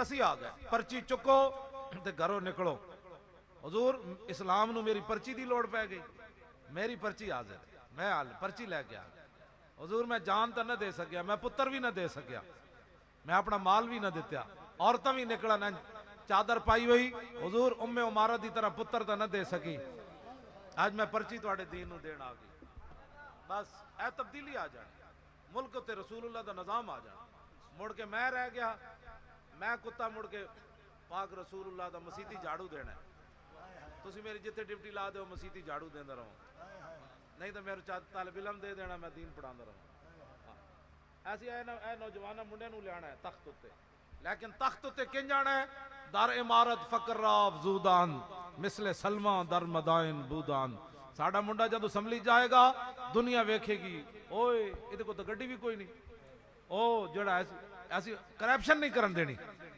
असी आ गए, पर्ची चुको ते घरों निकलो। हुजूर इस्लाम नू मेरी पर्ची दी लोड़ पै गई, मेरी पर्ची हाजिर, मैं हाल पर्ची लैके आ। हुजूर मैं जान तो न दे सकिया, मैं पुत्र भी न दे सकिया, मैं अपना माल भी न दित्या, औरतां भी निकलन चादर पाई हुई। हुजूर उम्मे उमारा दी तरह पुत्र तो न दे सकी, आज मैं पर्ची तुहाडे दीन नू देण आ गई। बस ए तब्दीली आ जाए, मुल्क ते रसूलुल्लाह दा निज़ाम आ जाए। मुड़ के मैं रह गया, मैं कुत्ता मुड़ के पाक रसूलुल्लाह दा मसीती झाड़ू देना। तुसी मेरी जिथे ड्यूटी ला दो मसीती झाड़ू देंदा रहो, नहीं तो मेरे तालिब इलम दे देना, मैं दीन पढ़ांदा रहूं। ऐसी ए नौजवाना मुंडे नू लियाना है तख्त उत्ते, लेकिन तख्त उत्ते किं जाना है? दर इमारत फकराब जूदान मिसले सलमा दर मदाइन बूदान। साडा मुंडा जब असम्बली जाएगा दुनिया वेखेगी, ओए इहदे को तो गड्डी भी कोई नहीं, ओ जड़ा ऐसी करप्शन नहीं करन देनी।